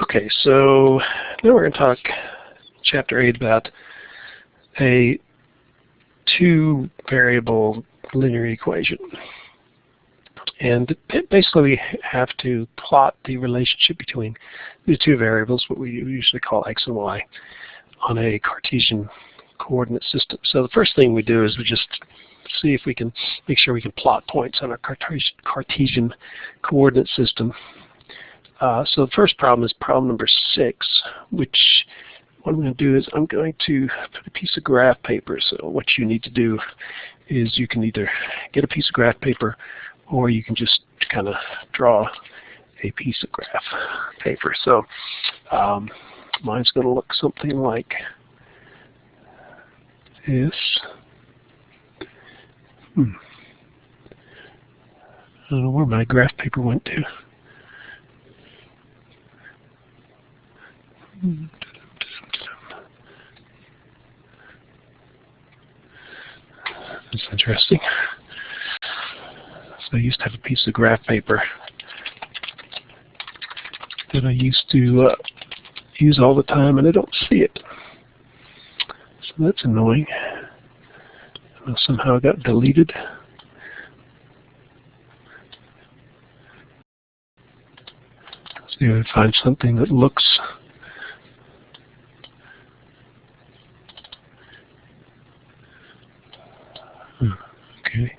Okay, so now we're going to talk Chapter 8 about a two-variable linear equation. And basically we have to plot the relationship between the two variables, what we usually call x and y, on a Cartesian coordinate system. So the first thing we do is we just see if we can make sure we can plot points on our Cartesian coordinate system. So the first problem is problem number 6, which what I'm going to do is I'm going to put a piece of graph paper. So what you need to do is you can either get a piece of graph paper or you can just kind of draw a piece of graph paper. So mine's going to look something like this. I don't know where my graph paper went to. That's interesting. So I used to have a piece of graph paper that I used to use all the time, and I don't see it. So that's annoying. Somehow it got deleted. See if I can find something that looks okay.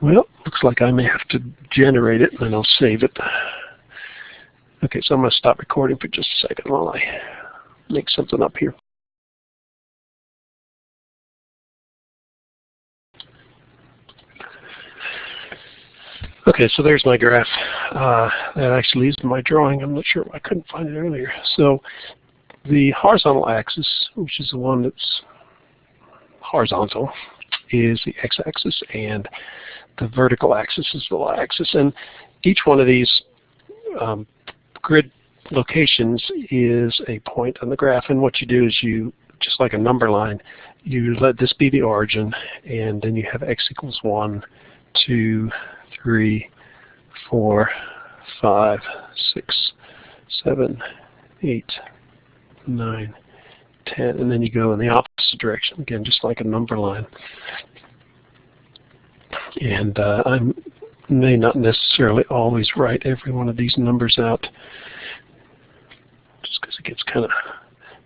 Well, looks like I may have to generate it, and then I'll save it. Okay, so I'm going to stop recording for just a second while I make something up here. Okay, so there's my graph. That actually is my drawing. I'm not sure why I couldn't find it earlier. So the horizontal axis, which is the one that's horizontal, is the x-axis, and the vertical axis is the y-axis. And each one of these grid locations is a point on the graph. And what you do is you, just like a number line, you let this be the origin, and then you have x equals 1, 2, 3, 4, 5, 6, 7, 8, 9, 10, and then you go in the opposite direction, again, just like a number line. And I may not necessarily always write every one of these numbers out, just because it gets kind of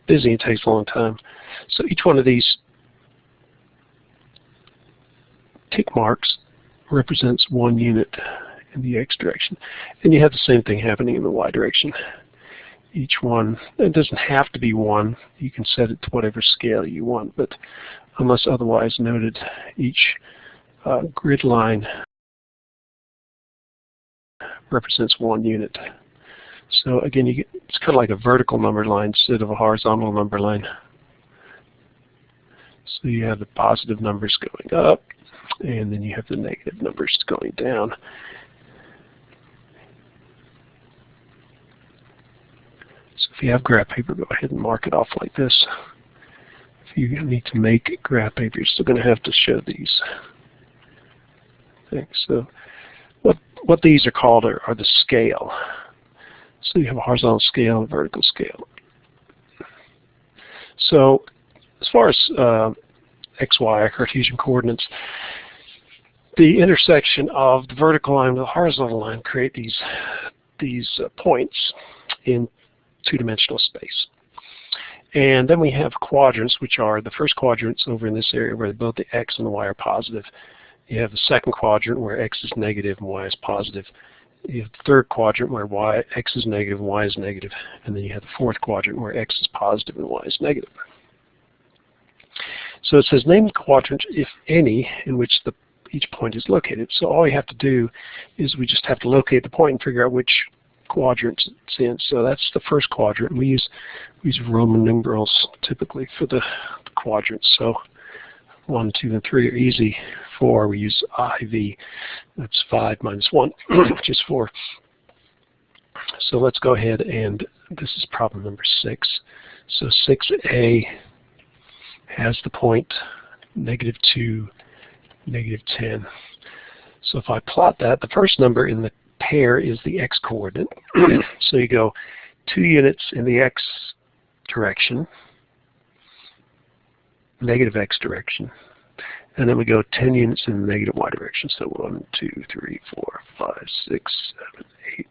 busy and takes a long time. So each one of these tick marks represents 1 unit in the x direction. And you have the same thing happening in the y direction. Each one, it doesn't have to be 1. You can set it to whatever scale you want, but unless otherwise noted, each grid line represents 1 unit. So again, it's kind of like a vertical number line instead of a horizontal number line. So you have the positive numbers going up, and then you have the negative numbers going down. So if you have graph paper, go ahead and mark it off like this. If you need to make graph paper, you're still going to have to show these things. So what these are called are the scale. So you have a horizontal scale and a vertical scale. So as far as x, y, Cartesian coordinates, the intersection of the vertical line with the horizontal line create these points in two-dimensional space. And then we have quadrants, which are the first quadrants over in this area where both the x and the y are positive. You have the second quadrant where x is negative and y is positive. You have the third quadrant where x is negative and y is negative. And then you have the fourth quadrant where x is positive and y is negative. So it says name the quadrant, if any, in which each point is located. So all you have to do is we just have to locate the point and figure out which quadrant it's in. So that's the first quadrant. We use Roman numerals typically for the quadrants. So 1, 2, and 3 are easy. 4, we use IV. That's 5 minus 1, which is 4. So let's go ahead, and this is problem number 6. So 6A has the point -2, -10. So if I plot that, the first number in the pair is the x-coordinate. So you go 2 units in the x direction, negative x direction, and then we go 10 units in the negative y direction. So 1, 2, 3, 4, 5, 6, 7, 8,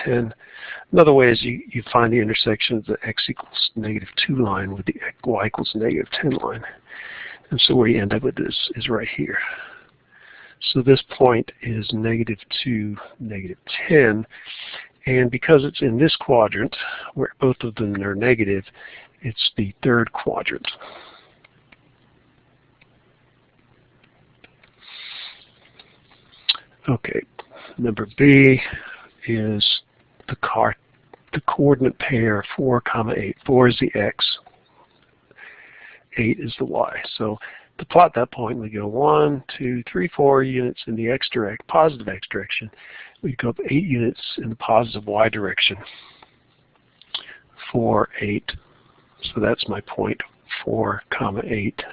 9, 10. Another way is you find the intersection of the x equals -2 line with the y equals -10 line. And so where you end up with this is right here. So this point is -2, -10. And because it's in this quadrant, where both of them are negative, it's the third quadrant. Okay, number B is the coordinate pair 4, 8. 4 is the x, 8 is the y. So to plot that point, we go 1, 2, 3, 4 units in the positive x direction. We go up 8 units in the positive y direction. 4, 8. So that's my point, 4, 8.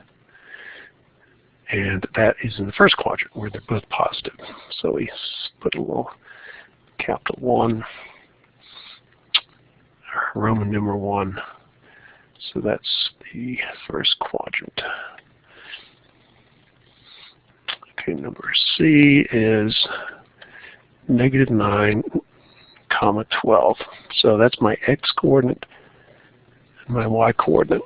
And that is in the first quadrant where they're both positive. So we put a little capital 1, Roman numeral 1. So that's the first quadrant. Okay, number C is -9, 12. So that's my x-coordinate and my y-coordinate.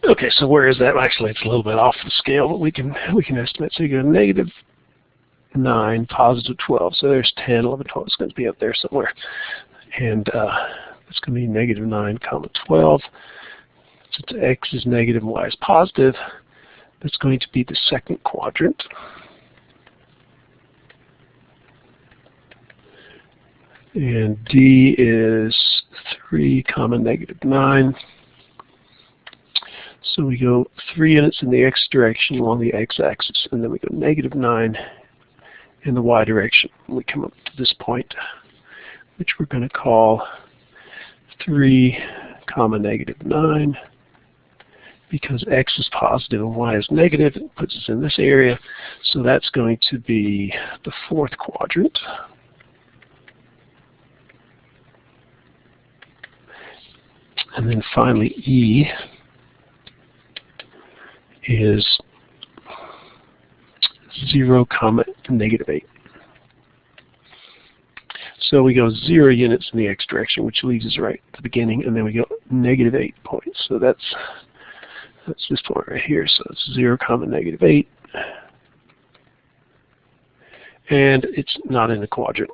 Okay, so where is that? Actually, it's a little bit off the scale, but we can estimate. So you go -9, +12. So there's 10, 11, 12. It's going to be up there somewhere, and it's going to be -9, 12. Since x is negative and y is positive, that's going to be the second quadrant. And D is 3, -9. So we go 3 units in the x direction along the x-axis, and then we go -9 in the y direction. We come up to this point, which we're going to call 3, -9. Because x is positive and y is negative, it puts us in this area. So that's going to be the fourth quadrant. And then finally E is 0, -8. So we go 0 units in the x direction, which leaves us right at the beginning, and then we go -8 points. So that's this point right here. So it's 0, -8. And it's not in the quadrant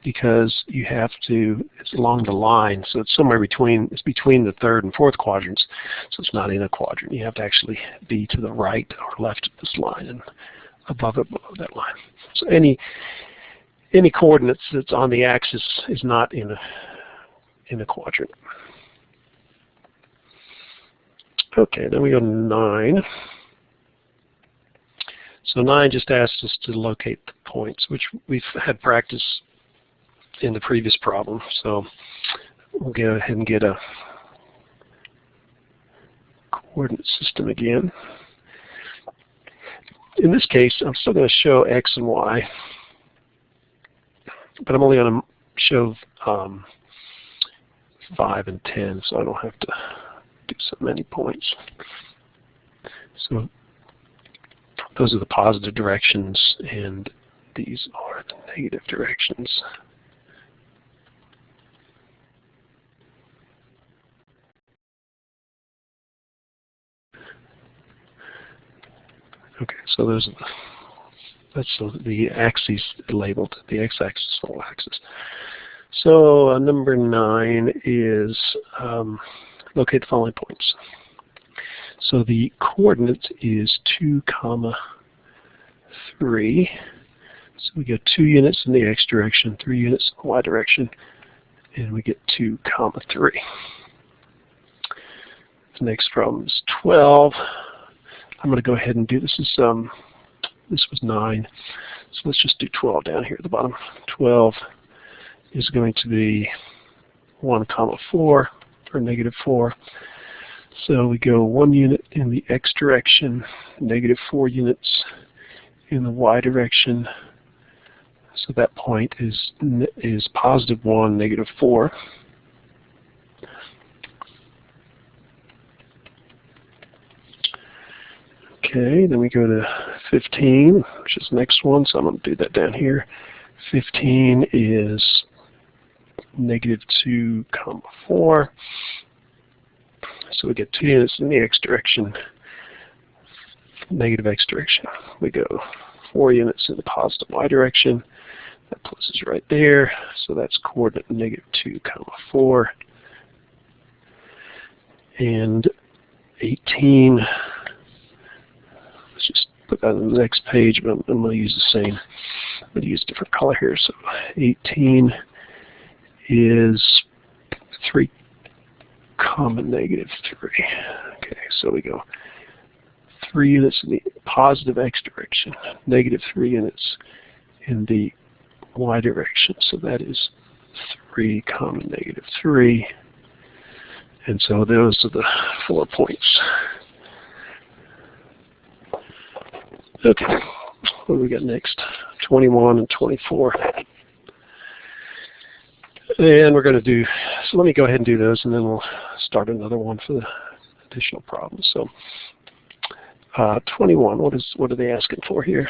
because you have to, it's along the line, so it's somewhere between, it's between the third and fourth quadrants, so it's not in a quadrant. You have to actually be to the right or left of this line and above it, below that line. So any coordinates that's on the axis is not in a quadrant. Okay, then we go to 9. So 9 just asks us to locate the points, which we've had practice in the previous problem. So we'll go ahead and get a coordinate system again. In this case, I'm still going to show x and y, but I'm only going to show 5 and 10, so I don't have to do so many points. So those are the positive directions, and these are the negative directions. Okay, so that's the axes labeled, the x-axis, y-axis. So number 9 is locate the following points. So the coordinate is 2, 3. So we get 2 units in the x direction, 3 units in the y direction, and we get 2, 3. The next problem is 12. I'm going to go ahead and do this as This was 9. So let's just do 12 down here at the bottom. 12 is going to be 1 comma 4, or negative 4. So we go 1 unit in the x direction, negative 4 units in the y direction. So that point is positive 1, negative 4. Okay, then we go to 15, which is the next one, so I'm going to do that down here. 15 is negative 2 comma 4. So we get 2 units in the x direction, negative x direction. We go 4 units in the positive y direction. That places right there. So that's coordinate negative 2 comma 4. And 18, let's just put that on the next page, but I'm going to use the same. I'm going to use a different color here. So 18 is 3 comma negative 3. Okay, so we go 3 units in the positive x direction, negative 3 units in the y direction. So that is 3 comma negative 3. And so those are the 4 points. Okay, what do we got next? 21 and 24. And we're going to do, so let me go ahead and do those, and then we'll start another one for the additional problems. So 21, what are they asking for here?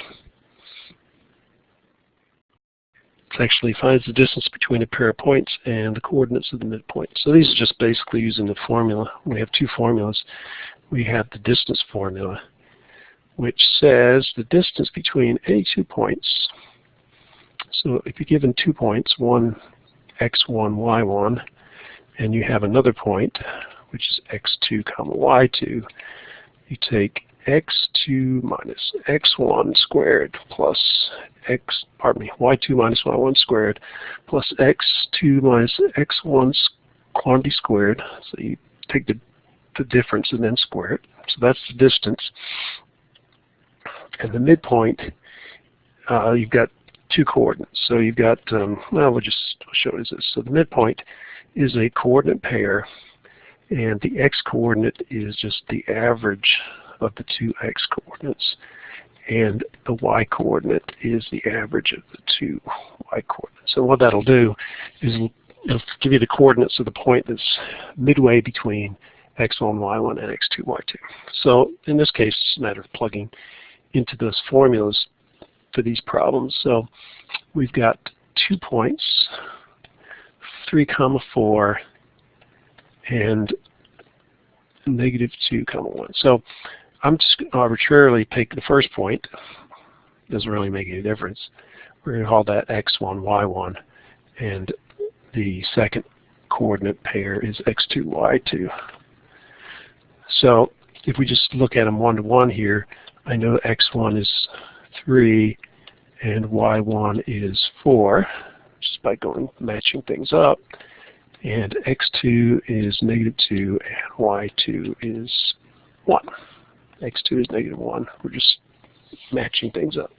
It actually finds the distance between a pair of points and the coordinates of the midpoint. So these are just basically using the formula. We have 2 formulas. We have the distance formula, which says the distance between any 2 points. So if you're given 2 points, one x1, y1, and you have another point, which is x2 comma y2, you take x2 minus x1 squared plus y2 minus y1 squared plus x2 minus x1 quantity squared. So you take the difference and then square it. So that's the distance. And the midpoint, you've got 2 coordinates. So you've got, well, we'll show it as this. So the midpoint is a coordinate pair, and the x-coordinate is just the average of the 2 x-coordinates, and the y-coordinate is the average of the 2 y-coordinates. So what that'll do is it'll give you the coordinates of the point that's midway between x1, y1, and x2, y2. So in this case, it's a matter of plugging into those formulas for these problems. So we've got 2 points, 3 comma 4, and negative 2 comma 1. So I'm just going to arbitrarily pick the first point. Doesn't really make any difference. We're going to call that x1, y1, and the second coordinate pair is x2, y2. So if we just look at them one-to-one here, I know x1 is 3 and y1 is 4, just by matching things up. And x2 is negative 2 and y2 is 1. x2 is negative 1. We're just matching things up.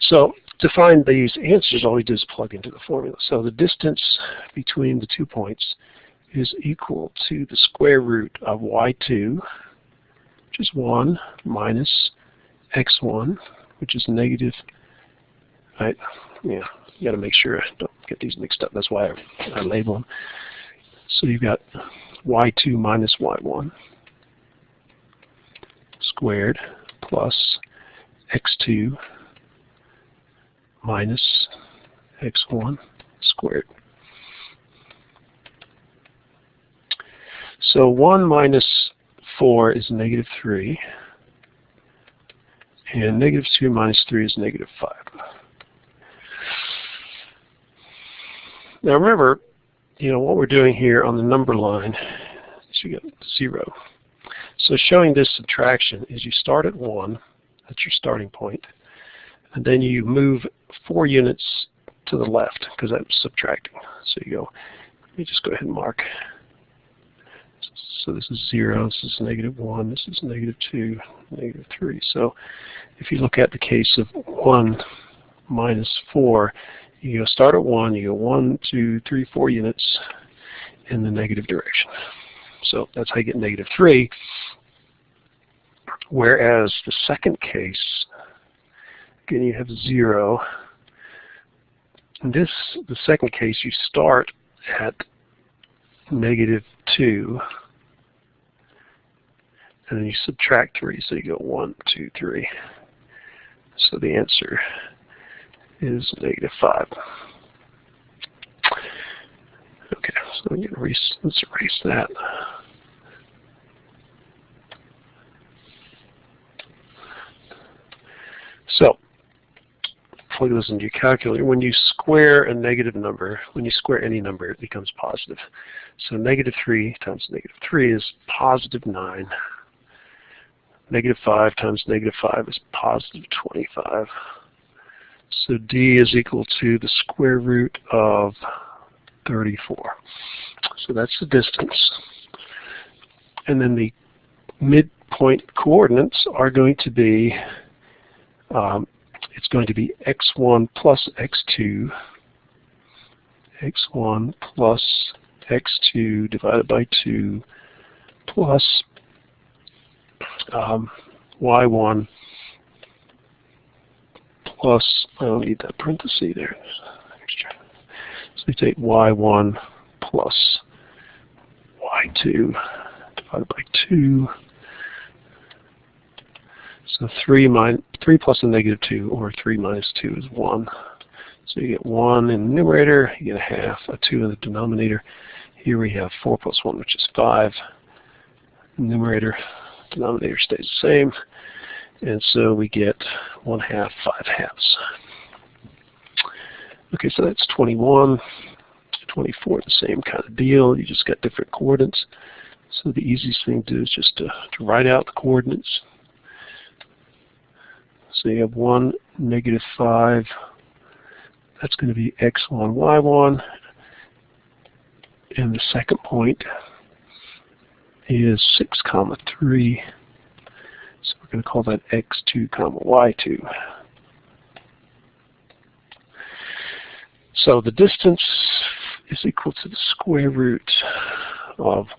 So to find these answers, all we do is plug into the formula. So the distance between the 2 points is equal to the square root of y2, which is 1, minus x1, which is negative. Yeah, you got to make sure I don't get these mixed up. That's why I label them. So you've got y2 minus y1 squared plus x2 minus x1 squared. So 1 minus 4 is negative 3, and negative 2 minus 3 is negative 5. Now remember, what we're doing here on the number line is you get 0. So showing this subtraction is you start at 1, that's your starting point, and then you move 4 units to the left because I'm subtracting. So you go, let me just go ahead and mark So this is 0, this is -1, this is -2, -3. So if you look at the case of 1 minus 4, you go start at 1, you go 1, 2, 3, 4 units in the negative direction. So that's how you get -3. Whereas the second case, again, you have 0. In the second case, you start at -2, and then you subtract 3, so you go 1, 2, 3. So the answer is -5. Okay, so let's erase that. So, plug this into your calculator. When you square a negative number, when you square any number, it becomes positive. So -3 times -3 is +9. -5 times -5 is +25. So D is equal to the square root of 34. So that's the distance. And then the midpoint coordinates are going to be it's going to be x1 plus x2, x1 plus x2 divided by 2 plus y1 plus, I don't need that parenthesis there. So we take y1 plus y2 divided by 2. So 3 plus a -2, or 3 minus 2 is 1. So you get 1 in the numerator, you get a half, a 2 in the denominator. Here we have 4 plus 1, which is 5. Numerator, denominator stays the same. And so we get 1/2, 5/2. Okay, so that's 21. 24, the same kind of deal. You just got different coordinates. So the easiest thing to do is just to write out the coordinates. So you have 1, -5. That's going to be x1, y1. And the second point is 6, 3. So we're going to call that x2, y2. So the distance is equal to the square root of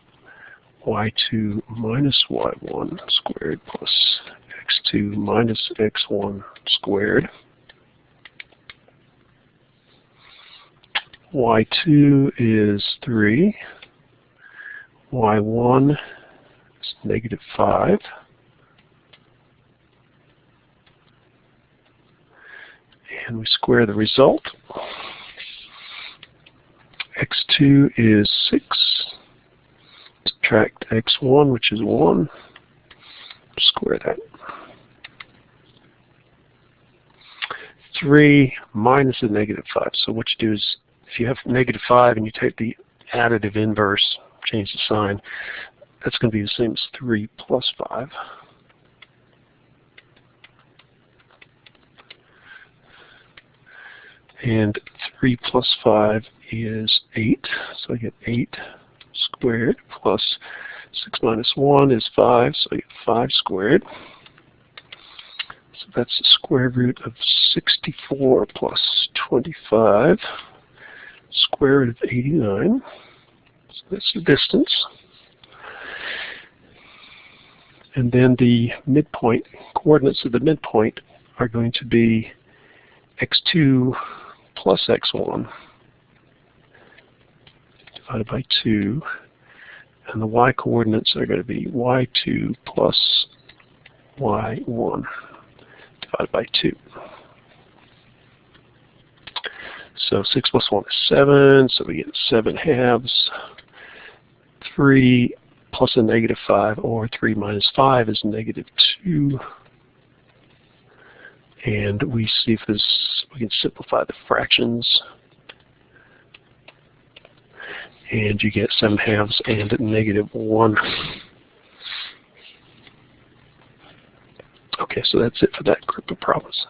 y2 minus y1 squared plus x2 minus x1 squared. y2 is 3. y1 is -5. And we square the result. x2 is 6. Subtract x1, which is 1. Square that. 3 minus a -5. So what you do is, if you have -5 and you take the additive inverse, change the sign, that's going to be the same as 3 plus 5. And 3 plus 5 is 8. So I get 8 squared plus 6 minus 1 is 5. So I get 5 squared. So that's the square root of 64 plus 25. Square root of 89. So that's the distance. And then the midpoint, coordinates of the midpoint are going to be x2 plus x1 divided by 2, and the y coordinates are going to be y2 plus y1 divided by 2. So 6 plus 1 is 7, so we get 7/2. 3 plus a -5, or 3 minus 5 is -2. And we see if we can simplify the fractions. And you get 7/2 and -1. Okay, so that's it for that group of problems.